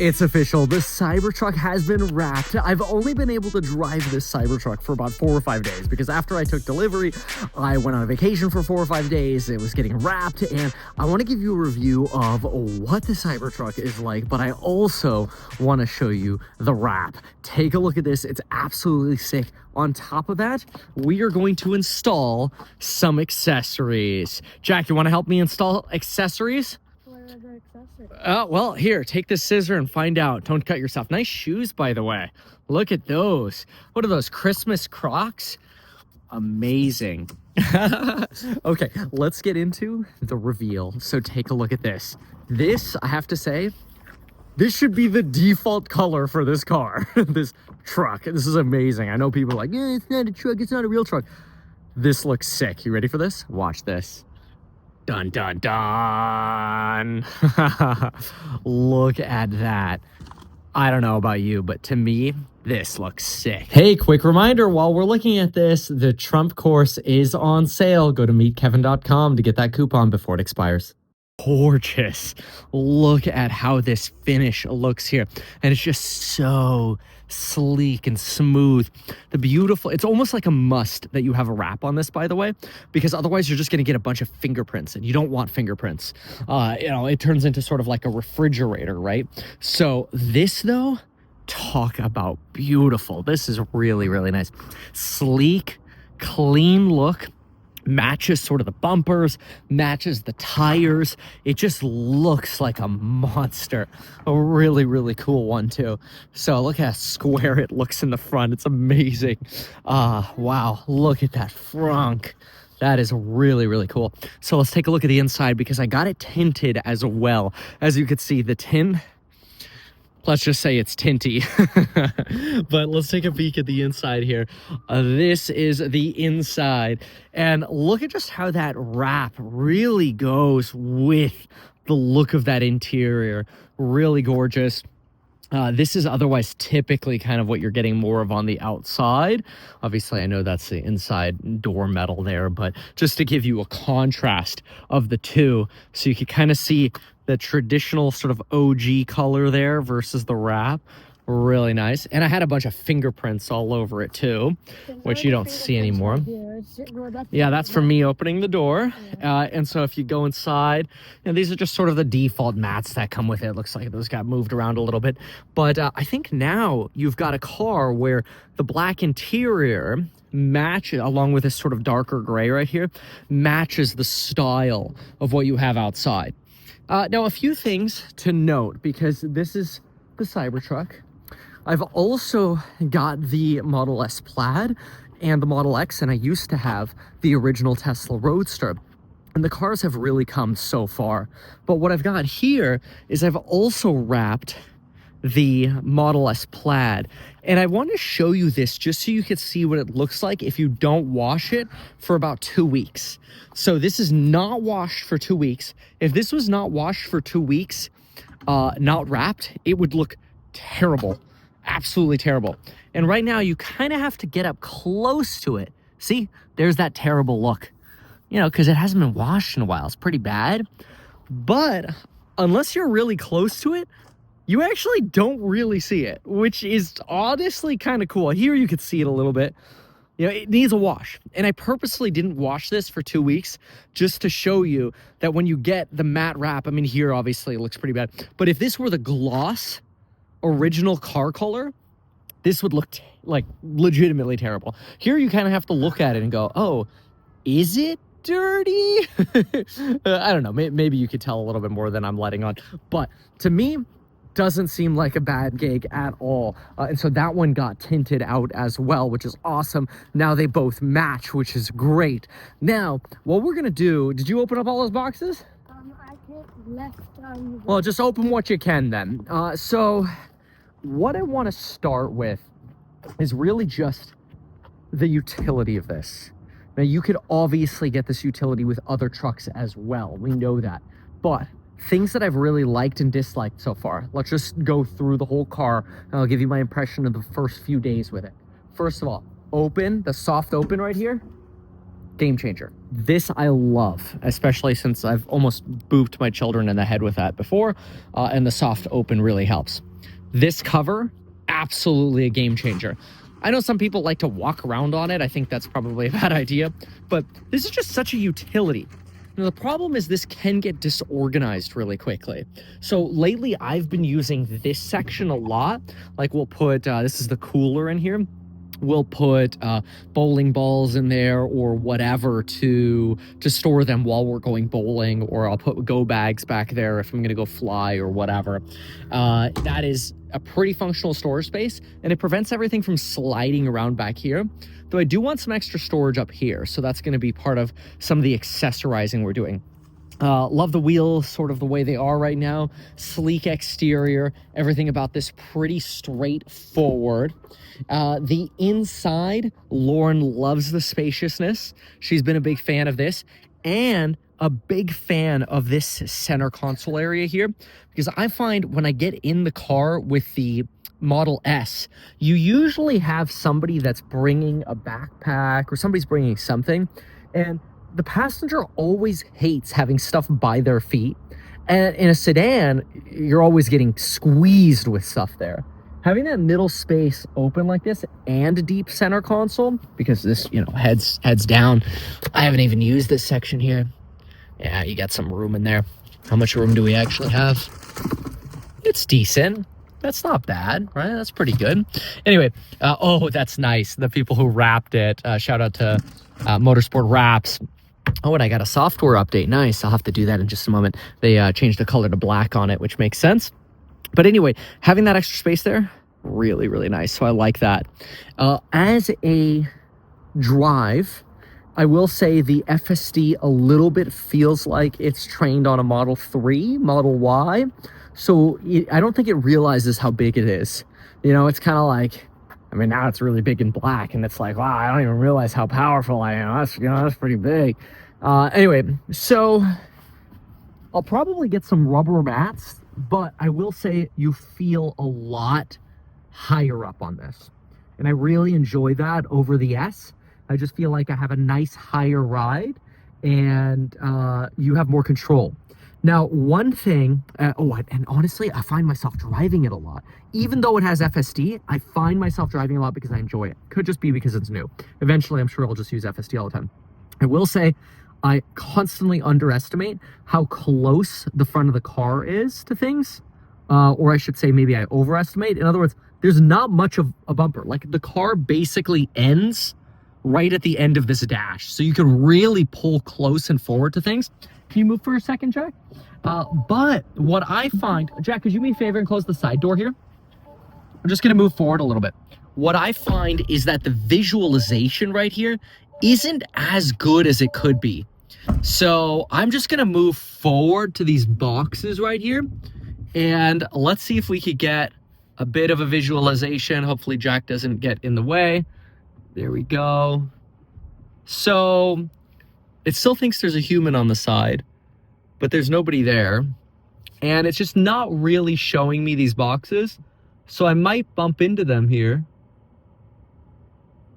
It's official. The Cybertruck has been wrapped. I've only been able to drive this Cybertruck for about 4 or 5 days because after I took delivery, I went on a vacation for 4 or 5 days. It was getting wrapped, and I want to give you a review of what the Cybertruck is like, but I also want to show you the wrap. Take a look at this. It's absolutely sick. On top of that, we are going to install some accessories. Jack, you want to help me install accessories? Well, here, take this scissor and find out. Don't cut yourself. Nice shoes, by the way. Look at those. What are those, Christmas Crocs? Amazing. Okay, let's get into the reveal. So take a look at this. This, I have to say, this should be the default color for this car, this truck. This is amazing. I know people are like, yeah, it's not a truck, it's not a real truck. This looks sick. You ready for this? Watch this. Dun, dun, dun. Look at that. I don't know about you, but to me, this looks sick. Hey, quick reminder, while we're looking at this, the Trump course is on sale. Go to meetkevin.com to get that coupon before it expires. Gorgeous. Look at how this finish looks here. And it's just so sleek and smooth. The beautiful, it's almost like a must that you have a wrap on this, by the way, because otherwise you're just going to get a bunch of fingerprints, and you don't want fingerprints. It turns into sort of like a refrigerator, right? So this, though, talk about beautiful. This is really, really nice. Sleek, clean look. Matches sort of the bumpers, matches the tires. It just looks like a monster. A really, really cool one too. So look how square it looks in the front. It's amazing. Wow, look at that frunk. That is really, really cool. So let's take a look at the inside because I got it tinted as well. As you can see, the tint, let's just say it's tinty. But let's take a peek at the inside here. This is the inside. And look at just how that wrap really goes with the look of that interior. Really gorgeous. This is otherwise typically kind of what you're getting more of on the outside. Obviously, I know that's the inside door metal there, but just to give you a contrast of the two, so you can kind of see the traditional sort of OG color there versus the wrap. Really nice. And I had a bunch of fingerprints all over it too, which you don't see anymore. Yeah, that's from me opening the door. And so if you go inside, these are just sort of the default mats that come with it. Looks like those got moved around a little bit. But I think now you've got a car where the black interior match, along with this sort of darker gray right here, matches the style of what you have outside. Now, a few things to note, because this is the Cybertruck. I've also got the Model S Plaid and the Model X, and I used to have the original Tesla Roadster. And the cars have really come so far. But what I've got here is I've also wrapped the Model S Plaid. And I want to show you this just so you can see what it looks like if you don't wash it for about 2 weeks. So this is not washed for 2 weeks. If this was not washed for 2 weeks, not wrapped, it would look terrible. Absolutely terrible. And right now you kind of have to get up close to it. See, there's that terrible look, because it hasn't been washed in a while. It's pretty bad. But unless you're really close to it, you actually don't really see it, which is honestly kind of cool. Here you could see it a little bit. It needs a wash. And I purposely didn't wash this for 2 weeks just to show you that when you get the matte wrap, I mean, here obviously it looks pretty bad, but if this were the gloss original car color, this would look like legitimately terrible. Here you kind of have to look at it and go, oh, is it dirty? I don't know. Maybe you could tell a little bit more than I'm letting on. But to me, doesn't seem like a bad gig at all. And so that one got tinted out as well, which is awesome. Now they both match, which is great. Now, what we're going to do, did you open up all those boxes? I can't left. Well, just open what you can then. So what I want to start with is really just the utility of this. Now, you could obviously get this utility with other trucks as well. We know that. But things that I've really liked and disliked so far. Let's just go through the whole car, and I'll give you my impression of the first few days with it. First of all, open, the soft open right here, game changer. This I love, especially since I've almost booped my children in the head with that before, and the soft open really helps. this cover, absolutely a game changer. I know some people like to walk around on it. I think that's probably a bad idea, but this is just such a utility. Now, the problem is this can get disorganized really quickly. So lately I've been using this section a lot. Like we'll put, this is the cooler in here. We'll put bowling balls in there or whatever to store them while we're going bowling, or I'll put go bags back there if I'm gonna go fly or whatever. That is a pretty functional storage space, and it prevents everything from sliding around back here. Though I do want some extra storage up here, so that's gonna be part of some of the accessorizing we're doing. Love the wheels sort of the way they are right now. Sleek exterior, everything about this pretty straightforward. The inside, Lauren loves the spaciousness. She's been a big fan of this, and a big fan of this center console area here, because I find when I get in the car with the Model S, you usually have somebody that's bringing a backpack or somebody's bringing something, and the passenger always hates having stuff by their feet. And in a sedan, you're always getting squeezed with stuff there. Having that middle space open like this and a deep center console, because this, you know, heads down. I haven't even used this section here. Yeah, you got some room in there. How much room do we actually have? It's decent. That's not bad, right? That's pretty good. Anyway, oh, that's nice. The people who wrapped it, shout out to Motorsport Wraps. Oh, and I got a software update. Nice. I'll have to do that in just a moment. They changed the color to black on it, which makes sense. But anyway, having that extra space there, really, really nice. So I like that. As a drive, I will say the FSD a little bit feels like it's trained on a Model 3, Model Y. So I don't think it realizes how big it is. You know, it's kind of like, I mean, now it's really big and black, and it's like, wow, I don't even realize how powerful I am. That's, you know, that's pretty big. Anyway, so I'll probably get some rubber mats, but I will say you feel a lot higher up on this. And I really enjoy that over the S. I just feel like I have a nice higher ride, and you have more control. Now, one thing, and honestly, I find myself driving it a lot. Even though it has FSD, I find myself driving a lot because I enjoy it. Could just be because it's new. Eventually, I'm sure I'll just use FSD all the time. I will say, I constantly underestimate how close the front of the car is to things. Or I should say, maybe I overestimate. In other words, there's not much of a bumper. Like, the car basically ends right at the end of this dash. So you can really pull close and forward to things. Can you move for a second, Jack? But what I find, Jack, could you do me a favor and close the side door here? I'm just gonna move forward a little bit. What I find is that the visualization right here isn't as good as it could be. So I'm just gonna move forward to these boxes right here, and let's see if we could get a bit of a visualization. Hopefully Jack doesn't get in the way. There we go. So it still thinks there's a human on the side, but there's nobody there. And it's just not really showing me these boxes. So I might bump into them here.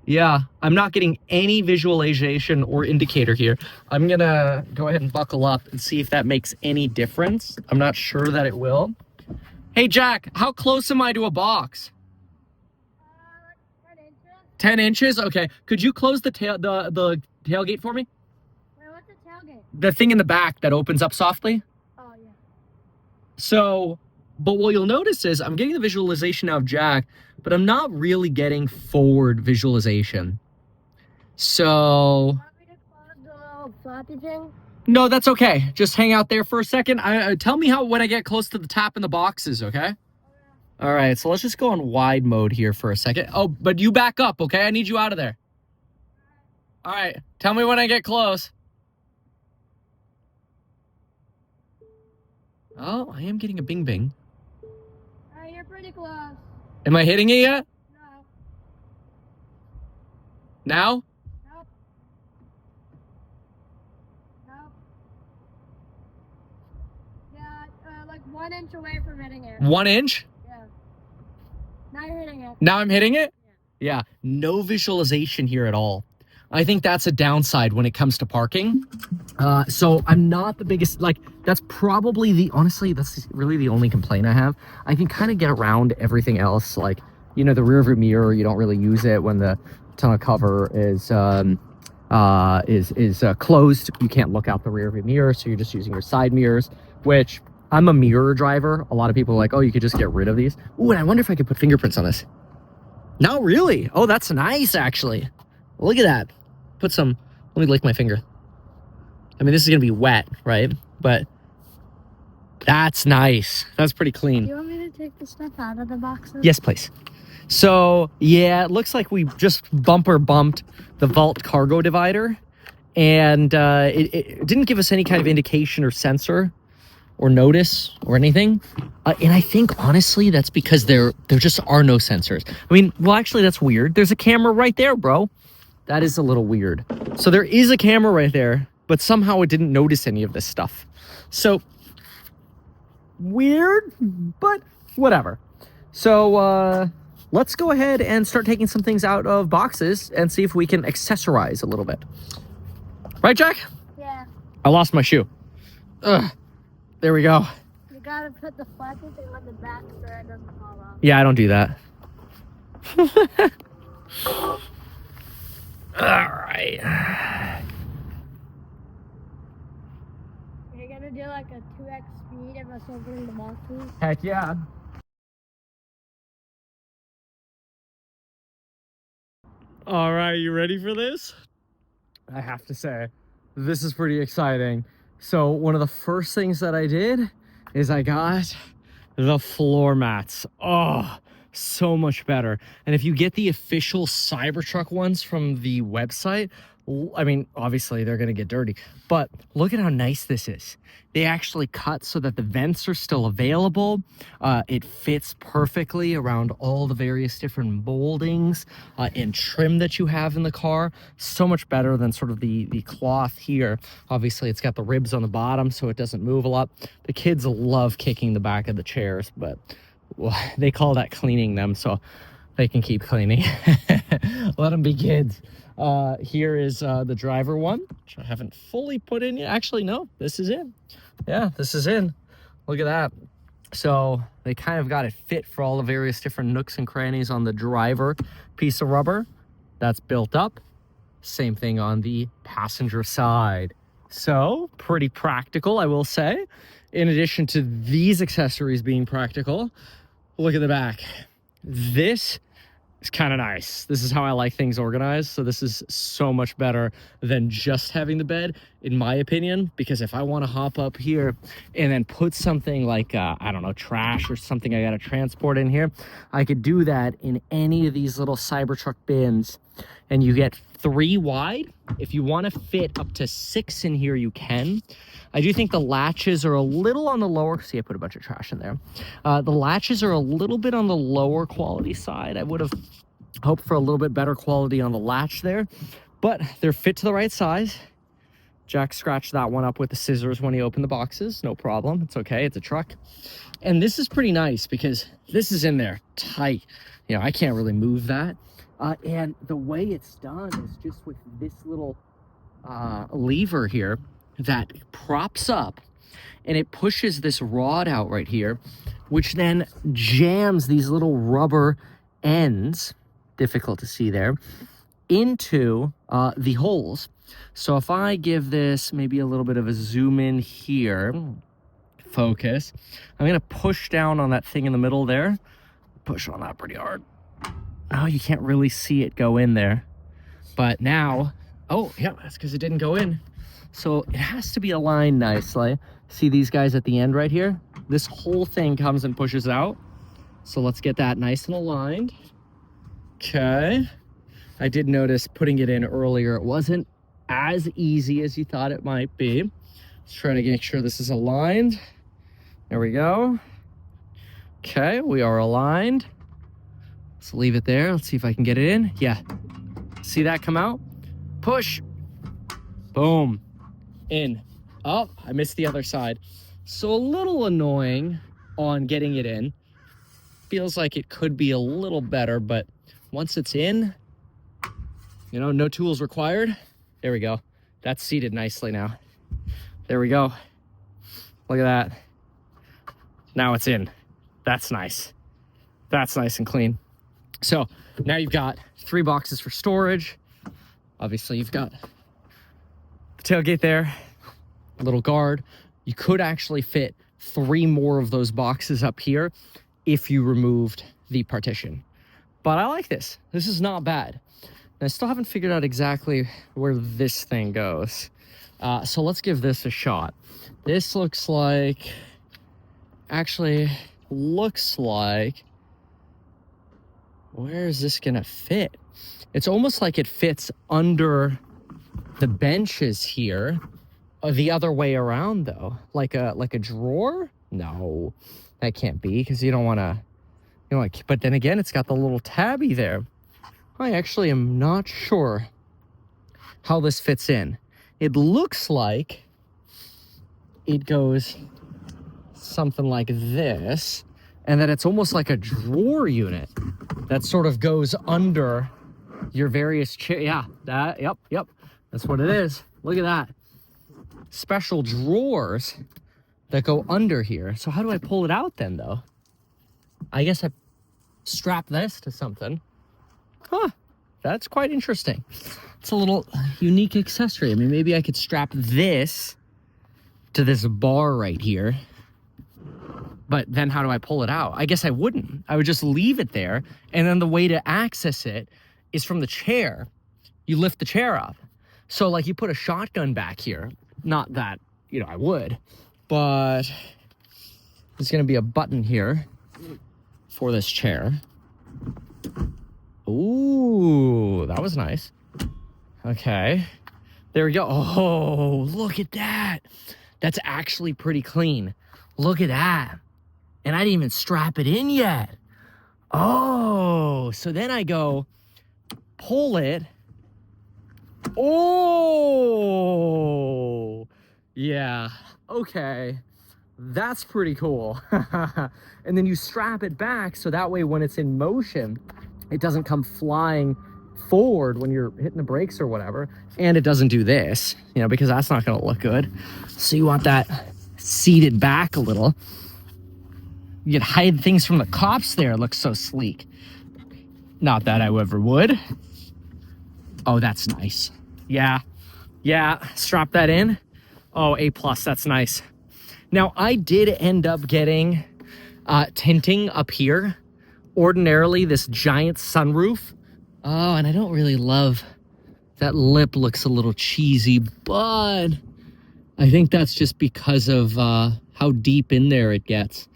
Yeah, I'm not getting any visualization or indicator here. I'm gonna go ahead and buckle up and see if that makes any difference. I'm not sure that it will. Hey Jack, how close am I to a box? 10 inches. 10 inches? Okay. Could you close the tailgate for me? Wait, what's the tailgate? The thing in the back that opens up softly? Oh, yeah. So, but what you'll notice is I'm getting the visualization now of Jack, but I'm not really getting forward visualization. So, Want me to close the little floppy thing? no, that's okay. Just hang out there for a second. Tell me how when I get close to the top in the boxes, okay? All right, so let's just go on wide mode here for a second. Oh, but you back up, okay? I need you out of there. All right, tell me when I get close. Oh, I am getting a bing bing. You're pretty close. Am I hitting it yet? No. Now? Nope. Nope. Yeah, like 1 inch away from hitting it. 1 inch? Yeah. Now you're hitting it. Now I'm hitting it? Yeah, no visualization here at all. I think that's a downside when it comes to parking. So I'm not the biggest, like, that's probably honestly, that's really the only complaint I have. I can kind of get around everything else. Like, you know, the rear view mirror, you don't really use it when the tonneau cover is closed. You can't look out the rear view mirror, so you're just using your side mirrors, which I'm a mirror driver. A lot of people are like, oh, you could just get rid of these. Ooh, and I wonder if I could put fingerprints on this. Not really. Oh, that's nice, actually. Look at that. Put some, let me lick my finger. I mean, this is gonna be wet, right? But that's nice. That's pretty clean. Do you want me to take the stuff out of the boxes? Yes, please. So, yeah, it looks like we just bumper bumped the vault cargo divider, and it didn't give us any kind of indication or sensor or notice or anything. And I think, honestly, that's because there just are no sensors. I mean, well, actually, that's weird. There's a camera right there, bro. That is a little weird. So there is a camera right there, but somehow it didn't notice any of this stuff. So, weird, but whatever. So, let's go ahead and start taking some things out of boxes and see if we can accessorize a little bit. Right, Jack? Yeah. I lost my shoe. Ugh. There we go. You gotta put the flappy thing on the back so it doesn't fall off. Yeah, I don't do that. All right. You're gonna do like a 2x speed of us opening the boxes? Heck yeah. All right, you ready for this? I have to say, this is pretty exciting. So one of the first things that I did is I got the floor mats. Oh, so much better. And if you get the official Cybertruck ones from the website, I mean, obviously they're gonna get dirty, but look at how nice this is. They actually cut so that the vents are still available. It fits perfectly around all the various different moldings and trim that you have in the car. So much better than sort of the cloth here. Obviously, it's got the ribs on the bottom, so it doesn't move a lot. The kids love kicking the back of the chairs, but well, they call that cleaning them, so they can keep cleaning. Let them be kids. Here is the driver one, which I haven't fully put in yet. Actually, no, this is in. Yeah, this is in. Look at that. So they kind of got it fit for all the various different nooks and crannies on the driver piece of rubber. That's built up. Same thing on the passenger side. So pretty practical, I will say. In addition to these accessories being practical, look at the back. This is kind of nice. This is how I like things organized. So this is so much better than just having the bed, in my opinion, because if I want to hop up here and then put something like, I don't know, trash or something I got to transport in here, I could do that in any of these little Cybertruck bins. And you get 3 wide. If you want to fit up to 6 in here, you can. I do think the latches are a little on the lower, see, I put a bunch of trash in there. The latches are a little bit on the lower quality side. I would have hoped for a little bit better quality on the latch there, but they're fit to the right size. Jack scratched that one up with the scissors when he opened the boxes. No problem. It's okay. It's a truck. And this is pretty nice because this is in there tight. You know, I can't really move that. And the way it's done is just with this little lever here that props up, and it pushes this rod out right here, which then jams these little rubber ends, difficult to see there, into the holes. So if I give this maybe a little bit of a zoom in here, focus, I'm gonna push down on that thing in the middle there, push on that pretty hard. Oh, you can't really see it go in there. But now, oh, yeah, that's because it didn't go in. So it has to be aligned nicely. See these guys at the end right here? This whole thing comes and pushes out. So let's get that nice and aligned. Okay. I did notice putting it in earlier, it wasn't as easy as you thought it might be. Let's try to make sure this is aligned. There we go. Okay, we are aligned. Let's leave it there. Let's see if I can get it in. Yeah. See that come out? Push. Boom. In. Oh, I missed the other side. So a little annoying on getting it in. Feels like it could be a little better, but once it's in, You know, no tools required. There we go. That's seated nicely now. There we go. Look at that. Now it's in. That's nice. That's nice and clean. So now you've got 3 boxes for storage. Obviously you've got the tailgate there, a little guard. You could actually fit 3 more of those boxes up here if you removed the partition. But I like this. This is not bad. And I still haven't figured out exactly where this thing goes. So let's give this a shot. This looks like, actually looks like, where is this gonna fit? It's almost like it fits under the benches here. The other way around though, like a drawer? No, that can't be, because you don't want to, you know, like, but then again, it's got the little tabby there. I actually am not sure how this fits in. It looks like it goes something like this, and then it's almost like a drawer unit that sort of goes under your various chairs. Yeah, that, yep, that's what it is. Look at that. Special drawers that go under here. So how do I pull it out then, though? I guess I strap this to something. Huh, that's quite interesting. It's a little unique accessory. I mean, maybe I could strap this to this bar right here. But then how do I pull it out? I guess I wouldn't. I would just leave it there. And then the way to access it is from the chair. You lift the chair up. So like you put a shotgun back here. Not that, you know, I would. But there's going to be a button here for this chair. Ooh, that was nice. Okay. There we go. Oh, look at that. That's actually pretty clean. Look at that. And I didn't even strap it in yet. Oh, so then I go pull it. Oh, yeah. Okay. That's pretty cool. And then you strap it back so that way when it's in motion, it doesn't come flying forward when you're hitting the brakes or whatever. And it doesn't do this, you know, because that's not going to look good. So you want that seated back a little. You could hide things from the cops there. It looks so sleek. Not that I ever would. Oh, that's nice. Yeah. Strap that in. Oh, A+, that's nice. Now, I did end up getting tinting up here. Ordinarily, this giant sunroof. Oh, and I don't really love that lip. Looks a little cheesy, but I think that's just because of how deep in there it gets.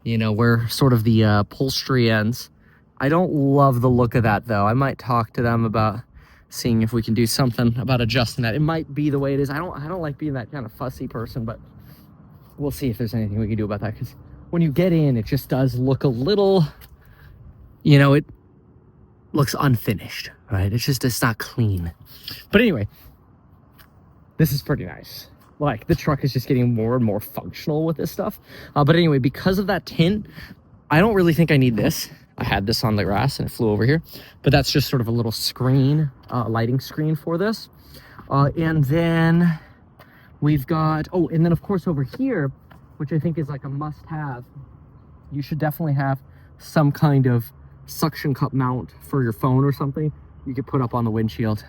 You know, where sort of the upholstery ends. I don't love the look of that, though. I might talk to them about seeing if we can do something about adjusting that. It might be the way it is. I don't like being that kind of fussy person, but we'll see if there's anything we can do about that. Because when you get in, it just does look a little, you know, it looks unfinished, right? It's not clean. But anyway, this is pretty nice. Like, the truck is just getting more and more functional with this stuff. But anyway, because of that tint, I don't really think I need this. I had this on the grass and it flew over here. But that's just sort of a little screen, lighting screen for this. And then we've got, oh, and then of course over here, which I think is like a must-have, you should definitely have some kind of suction cup mount for your phone or something you could put up on the windshield.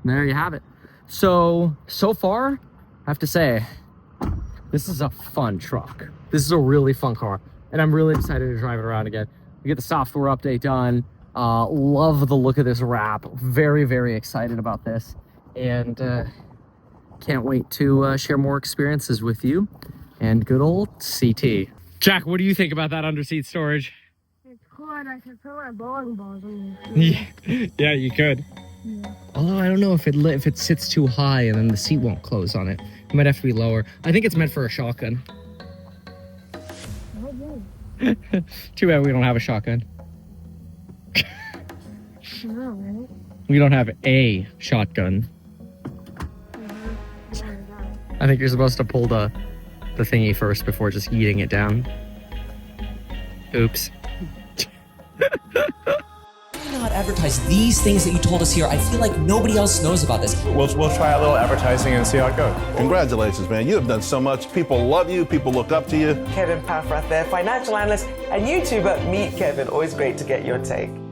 And there you have it. So far, I have to say, this is a fun truck. This is a really fun car, and I'm really excited to drive it around again. We get the software update done. Love the look of this wrap. Very, very excited about this, and can't wait to share more experiences with you and good old CT. Jack, what do you think about that under-seat storage? It's cool, and I can put my bowling balls in it. Yeah, you could. Yeah. Although I don't know if it sits too high and then the seat won't close on it. It might have to be lower. I think it's meant for a shotgun. Too bad we don't have a shotgun. No, right? We don't have a shotgun. I think you're supposed to pull the thingy first before just eating it down. Oops. not advertise these things that you told us here? I feel like nobody else knows about this. We'll try a little advertising and see how it goes. Congratulations, man. You have done so much. People love you. People look up to you. Kevin Paffrath there, financial analyst and YouTuber. Meet Kevin. Always great to get your take.